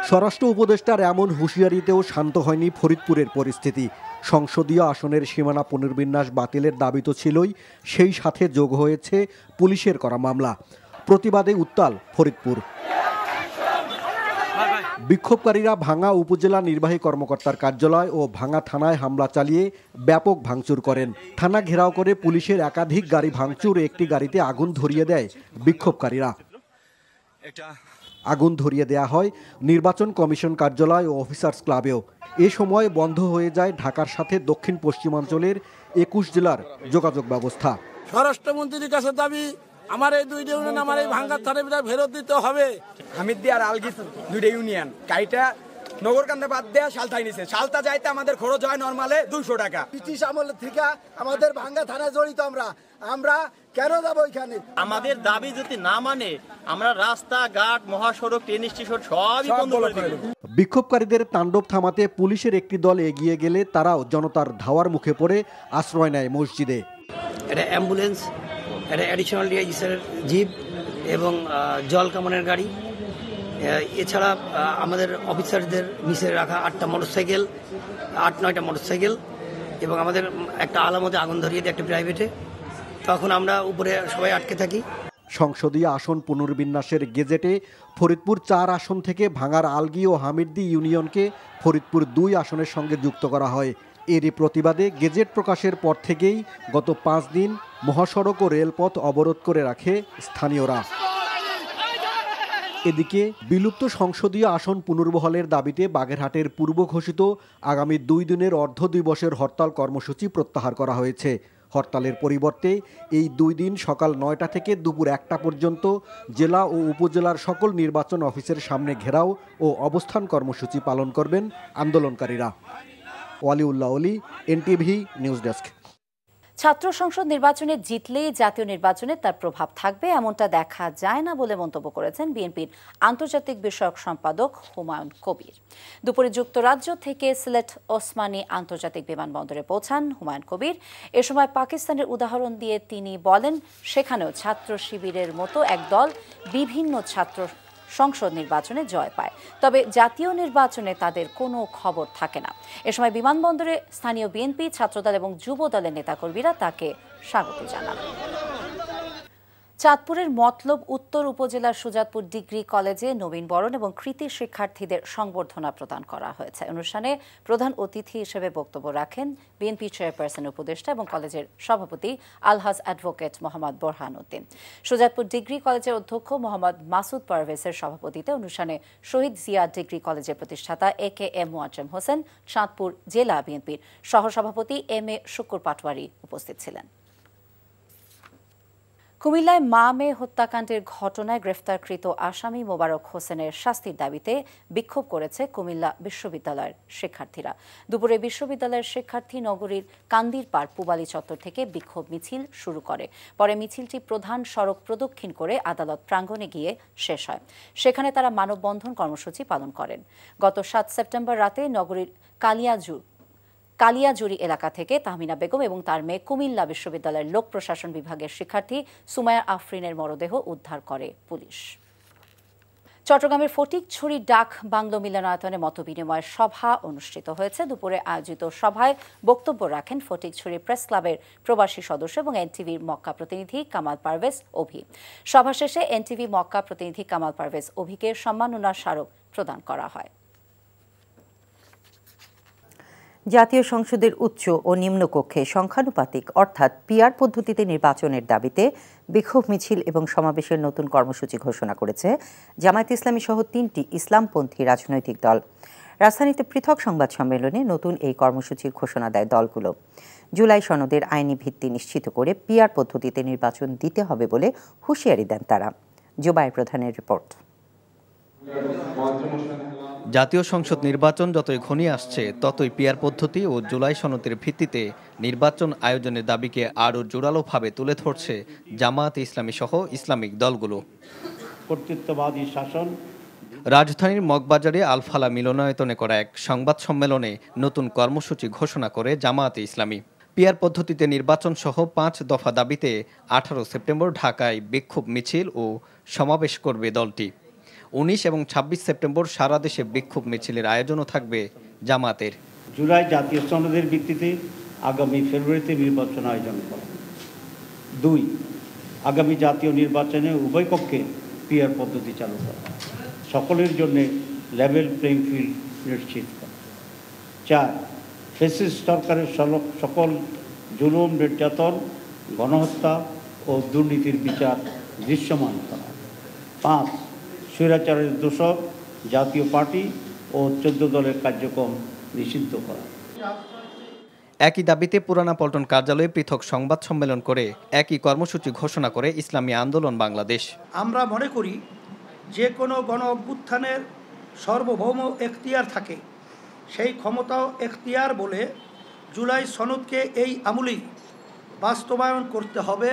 স্বরাষ্ট্র উপদেষ্টার এমন হুঁশিয়ারিতেও শান্ত হয়নি ফরিদপুরের পরিস্থিতি। সংসদীয় আসনের সীমানা পুনর্বিন্যাস বাতিলের দাবি তো ছিলই, সেই সাথে যোগ হয়েছে পুলিশের করা মামলা। প্রতিবাদে উত্তাল ফরিদপুর। বিক্ষোভকারীরা ভাঙ্গা উপজেলা নির্বাহী কর্মকর্তার কার্যালয় ও ভাঙ্গা থানায় হামলা চালিয়ে ব্যাপক ভাঙচুর করেন। থানা ঘেরাও করে পুলিশের একাধিক গাড়ি ভাঙচুর, একটি গাড়িতে আগুন ধরিয়ে দেয় বিক্ষোভকারীরা। আগুন ধরিয়ে দেয়া হয় নির্বাচন কমিশন কার্যালয় ও অফিসার্স ক্লাবেও। এ সময় বন্ধ হয়ে যায় ঢাকার সাথে দক্ষিণ পশ্চিমাঞ্চলের 21 জেলার যোগাযোগ ব্যবস্থা। স্বরাষ্ট্রমন্ত্রীর কাছে দাবি, আমার এই 2 ইউনিয়ন আমার এই ভাঙ্গা থানায় ফেরত দিতে হবে। হামিদদি আর আলগিস 2 ইউনিয়ন গাড়িটা নগরকান্দা বাদ দেয়া সালতায় নিছে। সালতা যাইতে আমাদের খরচ হয় নরমালে 200 টাকা। ব্রিটিশ আমল থেকে আমাদের ভাঙ্গা থানায় জড়িত আমরা কেন যাবো এখানে? আমাদের দাবি যদি না মানে আমরা রাস্তাঘাট, মহাসড়ক, ট্রেন স্টেশন সবই বন্ধ করে দেব। বিক্ষোভকারীদের তাণ্ডব থামাতে পুলিশের একটি দল এগিয়ে গেলে তারাও জনতার ধাওয়ার মুখে পড়ে আশ্রয় নেয় মসজিদে। এটা অ্যাম্বুলেন্স, এটা অ্যাডিশনাল ডিআইজিসের জিপ এবং জল কামানের গাড়ি, এছাড়া আমাদের অফিসারদের নিচে রাখা 8টা মোটরসাইকেল, 8-9টা মোটরসাইকেল এবং আমাদের একটা আলামতে আগুন ধরিয়ে দেয় একটা প্রাইভেটে। তখন আমরা উপরে সবাই আটকে থাকি। সংসদীয় আসন পুনর্বিন্যাসের গেজেটে ফরিদপুর 4 আসন থেকে ভাঙ্গার আলগি ও হামিদদি ইউনিয়নকে ফরিদপুর 2 আসনের সঙ্গে যুক্ত করা হয়। এরই প্রতিবাদে গেজেট প্রকাশের পর থেকেই গত 5 দিন মহাসড়ক ও রেলপথ অবরোধ করে রাখে স্থানীয়রা। এদিকে বিলুপ্ত সংসদীয় আসন পুনর্বহালের দাবিতে বাগেরহাটের পূর্ব ঘোষিত আগামী 2 দিনের অর্ধ দিবসের হরতাল কর্মসূচি প্রত্যাহার করা হয়েছে। হরতালের পরিবর্তে এই 2 দিন সকাল 9টা থেকে দুপুর 1টা পর্যন্ত জেলা ও উপজেলার সকল নির্বাচন অফিসের সামনে ঘেরাও ও অবস্থান কর্মসূচি পালন করবেন আন্দোলনকারীরা। ওয়ালিউল্লাহ অলি, এনটিভি নিউজ ডেস্ক। ছাত্র সংসদ নির্বাচনে জিতলেই জাতীয় নির্বাচনে তার প্রভাব থাকবে এমনটা দেখা যায় না বলে মন্তব্য করেছেন বিএনপির আন্তর্জাতিক বিষয়ক সম্পাদক হুমায়ুন কবির। দুপুরে যুক্তরাজ্য থেকে সিলেট ওসমানী আন্তর্জাতিক বিমানবন্দরে পৌঁছান হুমায়ুন কবির। এ সময় পাকিস্তানের উদাহরণ দিয়ে তিনি বলেন, সেখানেও ছাত্র শিবিরের মতো এক দল বিভিন্ন ছাত্র সংসদ নির্বাচনে জয় পায়, তবে জাতীয় নির্বাচনে তাদের কোনো খবর থাকে না। এ সময় বিমানবন্দরে স্থানীয় বিএনপি, ছাত্রদল এবং যুব দলের নেতাকর্মীরা তাকে স্বাগত জানান। চাঁদপুরের মতলব উত্তর উপজেলার সুজাতপুর ডিগ্রি কলেজে নবীনবরণ এবং কৃতি শিক্ষার্থীদের সংবর্ধনা প্রদান করা হয়েছে। অনুষ্ঠানে প্রধান অতিথি হিসেবে বক্তব্য রাখেন বিএনপি চেয়ারপারসন উপদেষ্টা এবং কলেজের সভাপতি আলহাজ অ্যাডভোকেট মোহাম্মদ বোরহান উদ্দিন। সুজাতপুর ডিগ্রি কলেজের অধ্যক্ষ মোহাম্মদ মাসুদ পারভেজের সভাপতিতে অনুষ্ঠানে শহীদ জিয়া ডিগ্রি কলেজের প্রতিষ্ঠাতা AKM মোয়াজ্জেম হোসেন, চাঁদপুর জেলা বিএনপির সহসভাপতি MA শুকুর পাটোয়ারি উপস্থিত ছিলেন। কুমিল্লায় মা-মেয়ে হত্যাকাণ্ডের ঘটনায় গ্রেফতারকৃত আসামি মোবারক হোসেনের শাস্তির দাবিতে বিক্ষোভ করেছে কুমিল্লা বিশ্ববিদ্যালয়ের শিক্ষার্থীরা। দুপুরে বিশ্ববিদ্যালয়ের শিক্ষার্থী নগরীর কান্দিরপাড় পুবালী চত্বর থেকে বিক্ষোভ মিছিল শুরু করে। পরে মিছিলটি প্রধান সড়ক প্রদক্ষিণ করে আদালত প্রাঙ্গণে গিয়ে শেষ হয়। সেখানে তারা মানববন্ধন কর্মসূচি পালন করেন। গত 7 সেপ্টেম্বর রাতে নগরীর কালিয়াজুরি এলাকা থেকে তাহমিনা বেগম এবং তার মেয়ে কুমিল্লা বিশ্ববিদ্যালয়ের লোক প্রশাসন বিভাগের শিক্ষার্থী সুমায়া আফরিনের মরদেহ উদ্ধার করে পুলিশ। চট্টগ্রামের ফটিকছড়ি ডাক বাংলো মিলনায়তনে মতবিনিময় সভা অনুষ্ঠিত হয়েছে। দুপুরে আয়োজিত সভায় বক্তব্য রাখেন ফটিকছড়ি প্রেস ক্লাবের প্রবাসী সদস্য এবং এনটিভির মক্কা প্রতিনিধি কামাল পারভেজ অভি। সভা শেষে এনটিভি মক্কা প্রতিনিধি কামাল পারভেজ অভিকে সম্মাননা স্মারক প্রদান করা হয়। জাতীয় সংসদের উচ্চ ও নিম্নকক্ষে সংখ্যানুপাতিক অর্থাৎ পিআর পদ্ধতিতে নির্বাচনের দাবিতে বিক্ষোভ মিছিল এবং সমাবেশের নতুন কর্মসূচি ঘোষণা করেছে জামায়াতে ইসলামী সহ 3টি ইসলামপন্থী রাজনৈতিক দল। রাজধানীতে পৃথক সংবাদ সম্মেলনে নতুন এই কর্মসূচির ঘোষণা দেয় দলগুলো। জুলাই সনদের আইনি ভিত্তি নিশ্চিত করে পিআর পদ্ধতিতে নির্বাচন দিতে হবে বলে হুঁশিয়ারি দেন তারা। জুবায়ের প্রধানের রিপোর্ট। জাতীয় সংসদ নির্বাচন যতই ঘনিয়ে আসছে ততই পিআর পদ্ধতি ও জুলাই সনদের ভিত্তিতে নির্বাচন আয়োজনের দাবিকে আরও জোরালোভাবে তুলে ধরছে জামায়াত ইসলামী সহ ইসলামিক দলগুলো। কর্তৃত্ববাদী শাসন। রাজধানীর মগবাজারে আলফালা মিলনায়তনে করা এক সংবাদ সম্মেলনে নতুন কর্মসূচি ঘোষণা করে জামায়াতে ইসলামী। পিআর পদ্ধতিতে নির্বাচন সহ 5 দফা দাবিতে 18 সেপ্টেম্বর ঢাকায় বিক্ষোভ মিছিল ও সমাবেশ করবে দলটি। 19 এবং 26 সেপ্টেম্বর সারা দেশে বিক্ষোভ মিছিলের আয়োজনও থাকবে জামাতের। জুলাই জাতীয় সনদের ভিত্তিতে আগামী ফেব্রুয়ারিতে নির্বাচন আয়োজন করা। 2 আগামী জাতীয় নির্বাচনে উভয় পক্ষে পিআর পদ্ধতি চালু করা, সকলের জন্য লেভেল প্লেইং ফিল্ড নিশ্চিত করা। 4 ফ্যাসিস্ট সরকারের সকল জুলুম, নির্যাতন, গণহত্যা ও দুর্নীতির বিচার দৃশ্যমান করা। 5 স্বৈরাচারের দোষক জাতীয় পার্টি ও 14 দলের কার্যক্রম নিষিদ্ধ করা। একই দাবিতে পুরানা পল্টন কার্যালয়ে পৃথক সংবাদ সম্মেলন করে একই কর্মসূচি ঘোষণা করে ইসলামী আন্দোলন বাংলাদেশ। আমরা মনে করি যে কোনো গণ অভ্যুত্থানের সার্বভৌম এখতিয়ার থাকে, সেই ক্ষমতাও এখতিয়ার বলে জুলাই সনদকে এই আমূলেই বাস্তবায়ন করতে হবে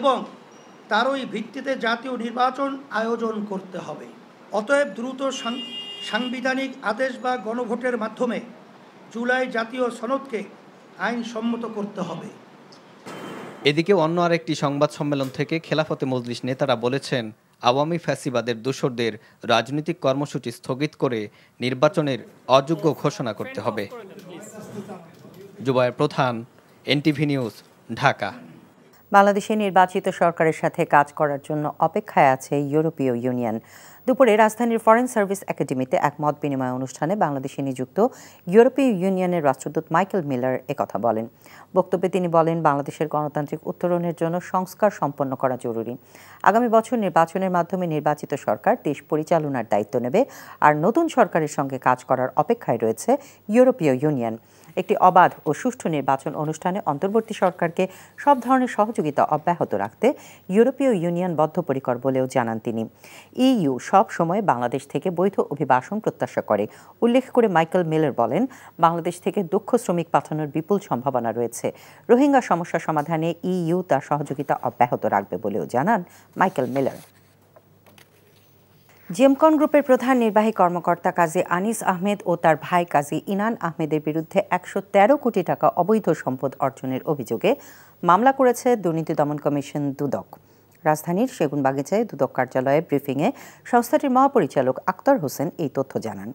এবং তারই ভিত্তিতে জাতীয় নির্বাচন আয়োজন করতে হবে। অতএব দ্রুত সাংবিধানিক আদেশ বা গণভোটের মাধ্যমে জুলাই জাতীয় সনদকে আইনসম্মত করতে হবে। এদিকে অন্য আরেকটি সংবাদ সম্মেলন থেকে খেলাফতে মজলিস নেতারা বলেছেন, আওয়ামী ফ্যাসিবাদের দোসরদের রাজনৈতিক কর্মসূচি স্থগিত করে নির্বাচনের অযোগ্য ঘোষণা করতে হবে। জুবায়ের প্রধান, এনটিভি নিউজ, ঢাকা। বাংলাদেশে নির্বাচিত সরকারের সাথে কাজ করার জন্য অপেক্ষায় আছে ইউরোপীয় ইউনিয়ন। দুপুরে রাজধানীর ফরেন সার্ভিস একাডেমিতে এক মত বিনিময় অনুষ্ঠানে বাংলাদেশে নিযুক্ত ইউরোপীয় ইউনিয়নের রাষ্ট্রদূত মাইকেল মিলার একথা বলেন। বক্তব্যে তিনি বলেন, বাংলাদেশের গণতান্ত্রিক উত্তরণের জন্য সংস্কার সম্পন্ন করা জরুরি। আগামী বছর নির্বাচনের মাধ্যমে নির্বাচিত সরকার দেশ পরিচালনার দায়িত্ব নেবে, আর নতুন সরকারের সঙ্গে কাজ করার অপেক্ষায় রয়েছে ইউরোপীয় ইউনিয়ন। একটি অবাধ ও সুষ্ঠু নির্বাচন অনুষ্ঠানে অন্তর্বর্তী সরকারকে সব ধরনের সহযোগিতা অব্যাহত রাখতে ইউরোপীয় ইউনিয়ন বদ্ধপরিকর বলেও জানান তিনি। ইইউ সব সময় বাংলাদেশ থেকে বৈধ অভিবাসন প্রত্যাশা করে। উল্লেখ করে মাইকেল মিলার বলেন, বাংলাদেশ থেকে দক্ষ শ্রমিক পাঠানোর বিপুল সম্ভাবনা রয়েছে। রোহিঙ্গা সমস্যা সমাধানে ইইউ তার সহযোগিতা অব্যাহত রাখবে বলেও জানান মাইকেল মিলার। জেমকন গ্রুপের প্রধান নির্বাহী কর্মকর্তা কাজী আনিস আহমেদ ও তার ভাই কাজী ইনান আহমেদের বিরুদ্ধে ১১৩ কোটি টাকা অবৈধ সম্পদ অর্জনের অভিযোগে মামলা করেছে দুর্নীতি দমন কমিশন দুদক। রাজধানীর সেগুনবাগিচায় দুদক কার্যালয়ে ব্রিফিংয়ে সংস্থাটির মহাপরিচালক আক্তার হোসেন এই তথ্য জানান।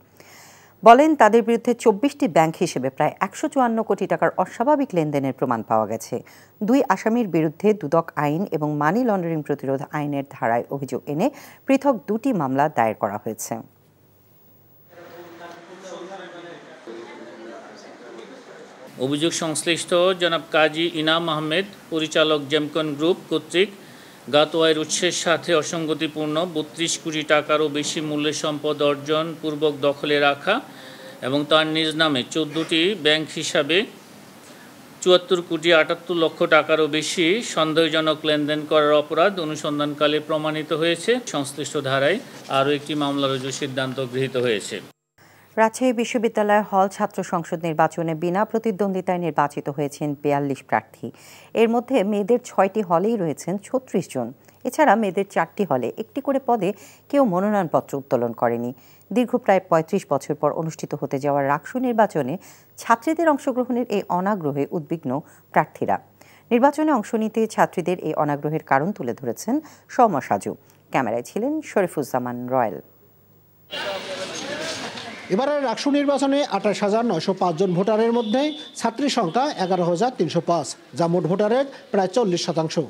বলেন, তাদের বিরুদ্ধে ২৪টি ব্যাংক হিসেবে প্রায় ১৫৪ কোটি টাকার অস্বাভাবিক লেনদেনের প্রমাণ পাওয়া গেছে। ২ আসামির বিরুদ্ধে দুদক আইন এবং মানি লন্ডারিং প্রতিরোধ আইনের ধারায় অভিযোগ এনে পৃথক 2টি মামলা দায়ের করা হয়েছে। অভিযোগ সংশ্লিষ্ট জনাব কাজী ইনাম আহমেদ, পরিচালক জেমকন গ্রুপ কর্তৃক জ্ঞাত আয়ের উৎসের সাথে অসঙ্গতিপূর্ণ ৩২ কোটি টাকারও বেশি মূল্যের সম্পদ অর্জন পূর্বক দখলে রাখা এবং তার নিজ নামে 14টি ব্যাংক হিসাবে ৭৪ কোটি ৭৮ লক্ষ টাকারও বেশি সন্দেহজনক লেনদেন করার অপরাধ অনুসন্ধানকালে প্রমাণিত হয়েছে। সংশ্লিষ্ট ধারায় আরও একটি মামলা রুজুর সিদ্ধান্ত গৃহীত হয়েছে। রাজশাহী বিশ্ববিদ্যালয় হল ছাত্র সংসদ নির্বাচনে বিনা প্রতিদ্বন্দ্বিতায় নির্বাচিত হয়েছেন ৪২ প্রার্থী। এর মধ্যে মেয়েদের ৬টি হলেই রয়েছেন ৩৬ জন। এছাড়া মেয়েদের 4টি হলে একটি করে পদে কেউ মনোনয়নপত্র উত্তোলন করেনি। দীর্ঘ প্রায় ৩৫ বছর পর অনুষ্ঠিত হতে যাওয়া রাকসু নির্বাচনে ছাত্রীদের অংশগ্রহণের এই অনাগ্রহে উদ্বিগ্ন প্রার্থীরা। নির্বাচনে অংশ নিতে ছাত্রীদের এই অনাগ্রহের কারণ তুলে ধরেছেন সৌম্য সাজু। ক্যামেরায় ছিলেন শরীফুজ্জামান রয়েল। এবারের রাকসু নির্বাচনে ২৮,৯০৫ জন ভোটারের মধ্যে ছাত্রী সংখ্যা ১১,৩০৫, যা মোট ভোটারের প্রায় ৪০%।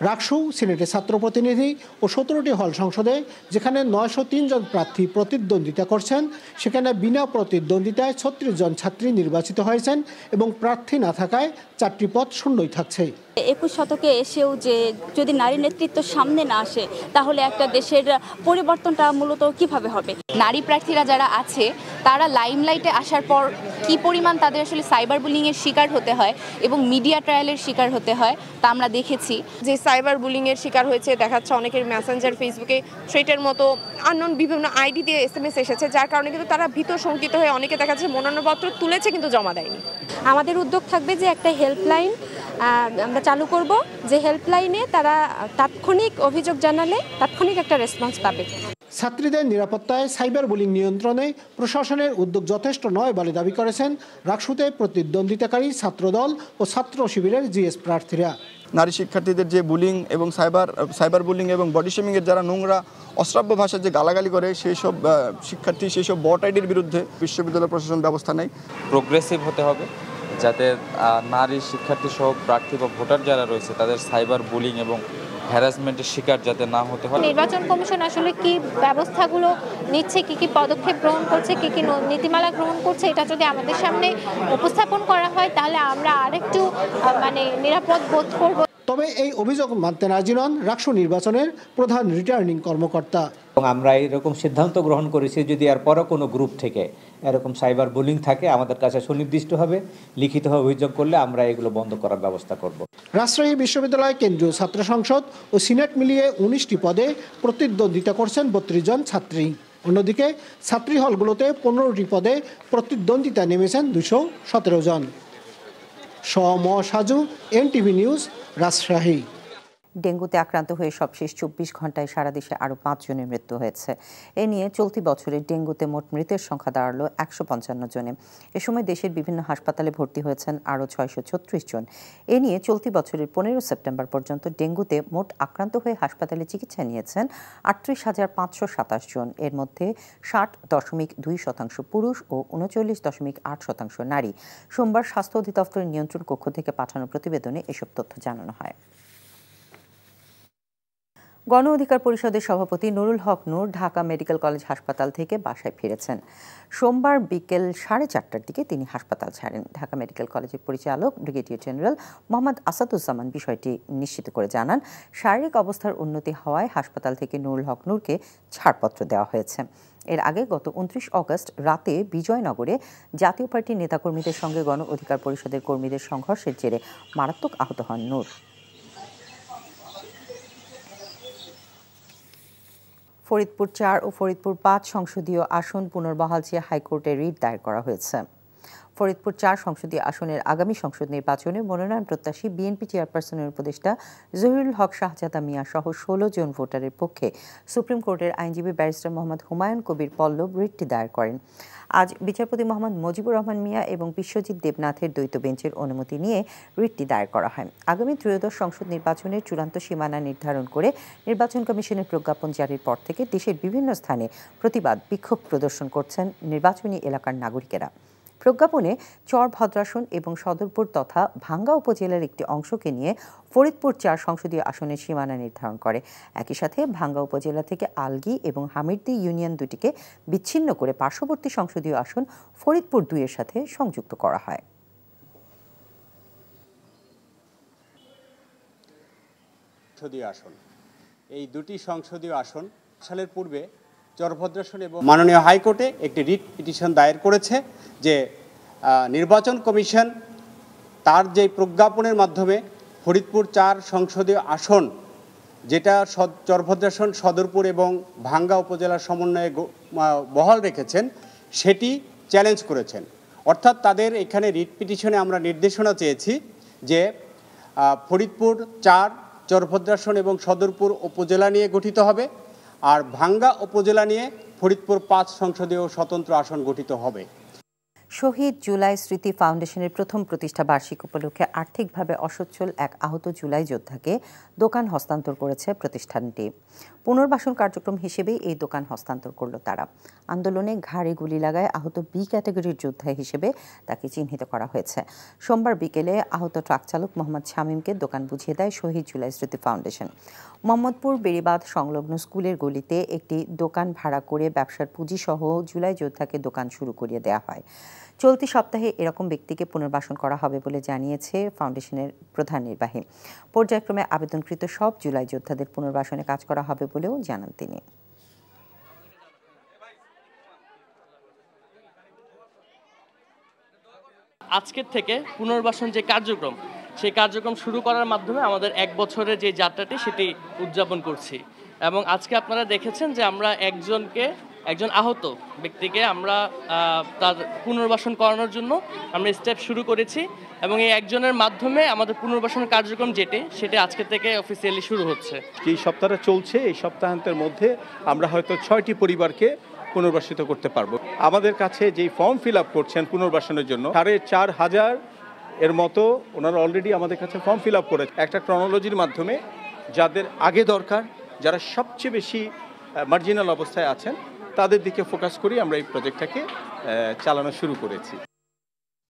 রাকসু সিনেটে ছাত্র প্রতিনিধি ও 17টি হল সংসদে যেখানে ৯০৩ জন প্রার্থী প্রতিদ্বন্দ্বিতা করছেন, সেখানে বিনা প্রতিদ্বন্দ্বিতায় ৩৬ জন ছাত্রী নির্বাচিত হয়েছেন এবং প্রার্থী না থাকায় 4টি পদ শূন্যই থাকছে। ২১ শতকে এসেও যে যদি নারী নেতৃত্ব সামনে না আসে, তাহলে একটা দেশের পরিবর্তনটা মূলত কিভাবে হবে? নারী প্রার্থীরা যারা আছে তারা লাইমলাইটে আসার পর কি পরিমাণ তাদের আসলে সাইবার বুলিংয়ের শিকার হতে হয় এবং মিডিয়া ট্রায়ালের শিকার হতে হয় তা আমরা দেখেছি। যে সাইবার বুলিংয়ের শিকার হয়েছে, দেখাচ্ছে অনেকের মেসেঞ্জার, ফেসবুকে থ্রেটের মতো আননোন বিভিন্ন আইডি দিয়ে SMS এসেছে, যার কারণে কিন্তু তারা ভীত শঙ্কিত হয়ে অনেকে দেখা যাচ্ছে মনোনয়নপত্র তুলেছে কিন্তু জমা দেয়নি। আমাদের উদ্যোগ থাকবে যে একটা হেল্পলাইন আমরা চালু করব, যে হেল্পলাইনে তারা তাৎক্ষণিক অভিযোগ জানালে তাৎক্ষণিক একটা রেসপন্স পাবে। ছাত্রীদের নিরাপত্তায় সাইবার বুলিং নিয়ন্ত্রণে প্রশাসনের উদ্যোগ যথেষ্ট নয় বলে দাবি করেছেন রাকসুতে প্রতিদ্বন্দ্বিতাকারী ছাত্রদল ও ছাত্র শিবিরের জিএস প্রার্থীরা। নারী শিক্ষার্থীদের যে বুলিং এবং সাইবার বুলিং এবং বডি শেমিংয়ের যারা নোংরা অশ্রাব্য ভাষায় যে গালাগালি করে, সেই সব শিক্ষার্থী, সেই সব বট আইডির বিরুদ্ধে বিশ্ববিদ্যালয় প্রশাসন ব্যবস্থা নেয়। প্রোগ্রেসিভ হতে হবে, যাতে নারী শিক্ষার্থী সহ প্রার্থী বা ভোটার যারা রয়েছে তাদের সাইবার বুলিং এবং হ্যারাসমেন্টের শিকার যাতে না হতে হয়। নির্বাচন কমিশন আসলে কি ব্যবস্থাগুলো নিচ্ছে, কি পদক্ষেপ গ্রহণ করছে, কি নীতিমালা গ্রহণ করছে, এটা যদি আমাদের সামনে উপস্থাপন করা হয় তাহলে আমরা আরেকটু নিরাপদ বোধ করব। তবে এই অভিযোগ মানতে রাজি নন রাকসু নির্বাচনের প্রধান রিটার্নিং কর্মকর্তা। আমরা এরকম সিদ্ধান্ত গ্রহণ করেছি, যদি এর পরও কোনো গ্রুপ থেকে এরকম সাইবার বুলিং থাকে আমাদের কাছে সুনির্দিষ্টভাবে লিখিতভাবে অভিযোগ করলে আমরা এগুলো বন্ধ করার ব্যবস্থা করব। রাজশাহী বিশ্ববিদ্যালয় কেন্দ্রীয় ছাত্র সংসদ ও সিনেট মিলিয়ে 19টি পদে প্রতিদ্বন্দ্বিতা করছেন 32 জন ছাত্রী। অন্যদিকে ছাত্রী হলগুলোতে 15টি পদে প্রতিদ্বন্দ্বিতা নেমেছেন 217 জন। Soumya Saju, NTV news, Rajshahi. ডেঙ্গুতে আক্রান্ত হয়ে সবশেষ 24 ঘন্টায় সারা দেশে আরও 5 জনের মৃত্যু হয়েছে। এ নিয়ে চলতি বছরে ডেঙ্গুতে মোট মৃতের সংখ্যা দাঁড়ালো 155 জনে। এ সময় দেশের বিভিন্ন হাসপাতালে ভর্তি হয়েছেন আরও 636 জন। এ নিয়ে চলতি বছরের 15 সেপ্টেম্বর পর্যন্ত ডেঙ্গুতে মোট আক্রান্ত হয়ে হাসপাতালে চিকিৎসা নিয়েছেন 38,527 জন। এর মধ্যে 60.2% পুরুষ ও 39.8% নারী। সোমবার স্বাস্থ্য অধিদপ্তরের নিয়ন্ত্রণ কক্ষ থেকে পাঠানো প্রতিবেদনে এসব তথ্য জানানো হয়। গণ অধিকার পরিষদের সভাপতি নুরুল হক নূর ঢাকা মেডিকেল কলেজ হাসপাতাল থেকে বাসায় ফিরেছেন। সোমবার বিকেল 4:30টার দিকে তিনি হাসপাতাল ছাড়েন। ঢাকা মেডিকেল কলেজের পরিচালক ব্রিগেডিয়ার জেনারেল মোহাম্মদ আসাদুজ্জামান বিষয়টি নিশ্চিত করে জানান, শারীরিক অবস্থার উন্নতি হওয়ায় হাসপাতাল থেকে নুরুল হক নূরকে ছাড়পত্র দেওয়া হয়েছে। এর আগে গত 29 অগস্ট রাতে বিজয়নগরে জাতীয় পার্টির নেতাকর্মীদের সঙ্গে গণ অধিকার পরিষদের কর্মীদের সংঘর্ষের জেরে মারাত্মক আহত হন নূর। ফরিদপুর 4 ও ফরিদপুর 5 সংসদীয় আসন পুনর্বহাল চেয়ে হাইকোর্টে রিট দায়ের করা হয়েছে। ফরিদপুর 4 সংসদীয় আসনের আগামী সংসদ নির্বাচনে মনোনয়ন প্রত্যাশী বিএনপি চেয়ারপারসনের উপদেষ্টা জহিরুল হক শাহজাদা মিয়া সহ 16 জন ভোটারের পক্ষে সুপ্রিম কোর্টের আইনজীবী ব্যারিস্টার মোহাম্মদ হুমায়ুন কবির পল্লব রিটটি দায়ের করেন। আজ বিচারপতি মোহাম্মদ মুজিবুর রহমান মিয়া এবং বিশ্বজিৎ দেবনাথের দ্বৈত বেঞ্চের অনুমতি নিয়ে রিটটি দায়ের করা হয়। আগামী ত্রয়োদশ সংসদ নির্বাচনের চূড়ান্ত সীমানা নির্ধারণ করে নির্বাচন কমিশনের প্রজ্ঞাপন জারির পর থেকে দেশের বিভিন্ন স্থানে প্রতিবাদ বিক্ষোভ প্রদর্শন করছেন নির্বাচনী এলাকার নাগরিকেরা। প্রজ্ঞাপনে চর ভদ্রাসন এবং সদরপুর তথা ভাঙ্গা উপজেলার একটি অংশকে নিয়ে ফরিদপুর 4 সংসদীয় আসনের সীমানা নির্ধারণ করে। একই সাথে ভাঙ্গা উপজেলা থেকে আলগি এবং হামিরদি ইউনিয়ন দুটিকে বিচ্ছিন্ন করে পার্শ্ববর্তী সংসদীয় আসন ফরিদপুর 2 এর সাথে সংযুক্ত করা হয়। সংসদীয় আসন, এই দুটি সংসদীয় আসন সালের পূর্বে চরভদ্রাসন এবং মাননীয় হাইকোর্টে একটি রিট পিটিশন দায়ের করেছে যে নির্বাচন কমিশন তার যে প্রজ্ঞাপনের মাধ্যমে ফরিদপুর 4 সংসদীয় আসন, যেটা চরভদ্রাসন, সদরপুর এবং ভাঙ্গা উপজেলার সমন্বয়ে বহাল রেখেছেন, সেটি চ্যালেঞ্জ করেছেন। অর্থাৎ তাদের এখানে রিট পিটিশনে আমরা নির্দেশনা চেয়েছি যে ফরিদপুর 4 চরভদ্রাসন এবং সদরপুর উপজেলা নিয়ে গঠিত হবে, আর ভাঙ্গা উপজেলা নিয়ে ফরিদপুর 5 সংসদীয় স্বতন্ত্র আসন গঠিত হবে। শহীদ জুলাই স্মৃতি ফাউন্ডেশনের প্রথম প্রতিষ্ঠা বার্ষিক উপলক্ষে আর্থিকভাবে অসচ্ছল এক আহত জুলাই যোদ্ধাকে দোকান হস্তান্তর করেছে প্রতিষ্ঠানটি। পুনর্বাসন কার্যক্রম হিসেবেই এই দোকান হস্তান্তর করল তারা। আন্দোলনে ঘাড়ে গুলি লাগায় আহত বি ক্যাটাগরির যোদ্ধা হিসেবে তাকে চিহ্নিত করা হয়েছে। সোমবার বিকেলে আহত ট্রাক চালক মোহাম্মদ শামীমকে দোকান বুঝিয়ে দেয় শহীদ জুলাই স্মৃতি ফাউন্ডেশন। মোহাম্মদপুর বেড়িবাঁধ সংলগ্ন স্কুলের গলিতে একটি দোকান ভাড়া করে ব্যবসার পুঁজিসহ জুলাই যোদ্ধাকে দোকান শুরু করিয়ে দেওয়া হয়। চলতি সপ্তাহে এরকম ব্যক্তিকে পুনর্বাসন করা হবে বলে জানিয়েছে ফাউন্ডেশনের প্রধান নির্বাহী। পর্যায়ক্রমে আবেদনকৃত সব জুলাই যোদ্ধাদের পুনর্বাসনে কাজ করা হবে বলেও জানান তিনি। আজকের থেকে পুনর্বাসন যে কার্যক্রম, সেই কার্যক্রম শুরু করার মাধ্যমে আমাদের 1 বছরের যে যাত্রাটি সেটি উদযাপন করছি। এবং আজকে আপনারা দেখেছেন যে আমরা একজন আহত ব্যক্তিকে আমরা তার পুনর্বাসন করানোর জন্য আমরা স্টেপ শুরু করেছি এবং এই একজনের মাধ্যমে আমাদের পুনর্বাসন কার্যক্রম সেটি আজকে থেকে অফিসিয়ালি শুরু হচ্ছে। এই সপ্তাহটা চলছে, এই সপ্তাহান্তের মধ্যে আমরা হয়তো 6টি পরিবারকে পুনর্বাসিত করতে পারবো। আমাদের কাছে যেই ফর্ম ফিল আপ করছেন পুনর্বাসনের জন্য 4,500 এর মতো ওনারা অলরেডি আমাদের কাছে ফর্ম ফিল আপ করেছে। একটা ক্রনোলজির মাধ্যমে যাদের আগে দরকার, যারা সবচেয়ে বেশি মার্জিনাল অবস্থায় আছেন, তাদের দিকে ফোকাস করি আমরা এই প্রজেক্টটাকে চালানো শুরু করেছি।